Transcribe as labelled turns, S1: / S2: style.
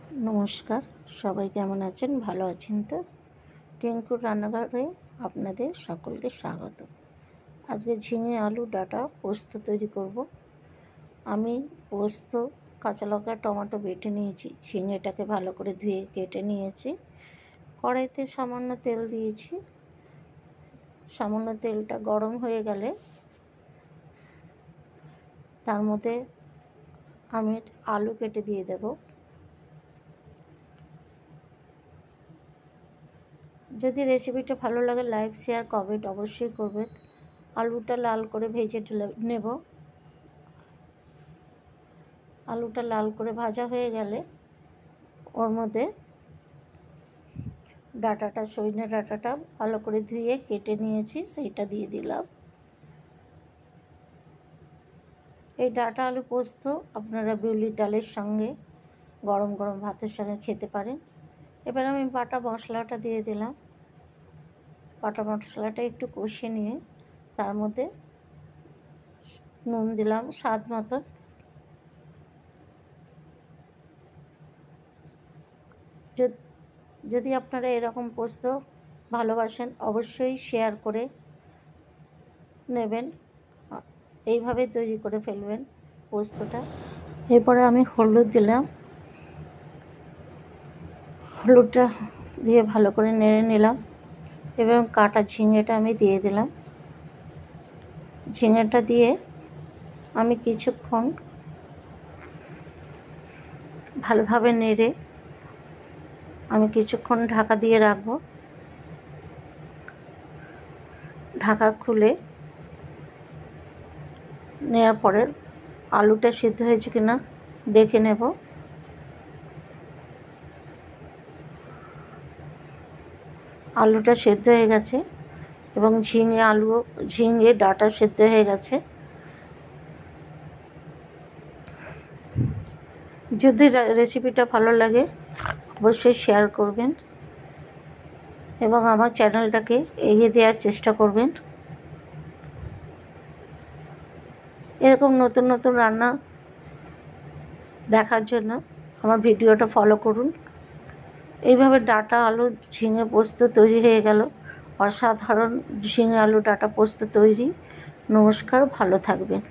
S1: নমস্কার, সবাই কেমন আছেন? ভালো আছেন তো? টিঙ্কুর রান্নাঘরে আপনাদের সকলকে স্বাগত। আজকে ঝিঙে আলু ডাঁটা পোস্ত তৈরি করব। আমি পোস্ত, কাঁচা লঙ্কা, টমেটো বেটে নিয়েছি। ঝিঙেটাকে ভালো করে ধুয়ে কেটে নিয়েছি। কড়াইতে সামান্য তেল দিয়েছি। সামান্য তেলটা গরম হয়ে গেলে তার মধ্যে আমি আলু কেটে দিয়ে দেব। যদি রেসিপিটা ভালো লাগে লাইক, শেয়ার, কমেন্ট অবশ্যই করবেন। আলুটা লাল করে ভেজে নেব। আলুটা লাল করে ভাজা হয়ে গেলে ওর মধ্যে ডাঁটাটা, সজনে ডাঁটাটা ভালো করে ধুয়ে কেটে নিয়েছি, সেইটা দিয়ে দিলাম। এই ডাঁটা আলু পোস্ত আপনারা বিউলির ডালের সঙ্গে, গরম গরম ভাতের সঙ্গে খেতে পারেন। এবার আমি বাটা মশলাটা দিয়ে দিলাম। বাটা মশলাটা একটু কষিয়ে নিয়ে তার মধ্যে নুন দিলাম স্বাদ মতো। যদি আপনারা এরকম পোস্ত ভালোবাসেন অবশ্যই শেয়ার করে নেবেন, এইভাবে তৈরি করে ফেলবেন পোস্তটা। এরপরে আমি হলুদ দিলাম। হলুদটা দিয়ে ভালো করে নেড়ে নিলাম এবং কাটা ঝিঙেটা আমি দিয়ে দিলাম। ঝিঙেটা দিয়ে আমি কিছুক্ষণ ভালোভাবে নেড়ে আমি কিছুক্ষণ ঢাকা দিয়ে রাখবো। ঢাকা খুলে নেওয়ার পরে আলুটা সিদ্ধ হয়েছে কিনা দেখে নেব। আলুটা সেদ্ধ হয়ে গেছে এবং ঝিঙে ডাঁটা সেদ্ধ হয়ে গেছে। যদি রেসিপিটা ভালো লাগে অবশ্যই শেয়ার করবেন এবং আমার চ্যানেলটাকে এগিয়ে দেওয়ার চেষ্টা করবেন। এরকম নতুন নতুন রান্না দেখার জন্য আমার ভিডিওটা ফলো করুন। এইভাবে ডাঁটা আলু ঝিঙে পোস্ত তৈরি হয়ে গেল। অসাধারণ ঝিঙে আলু ডাঁটা পোস্ত তৈরি। নমস্কার, ভালো থাকবেন।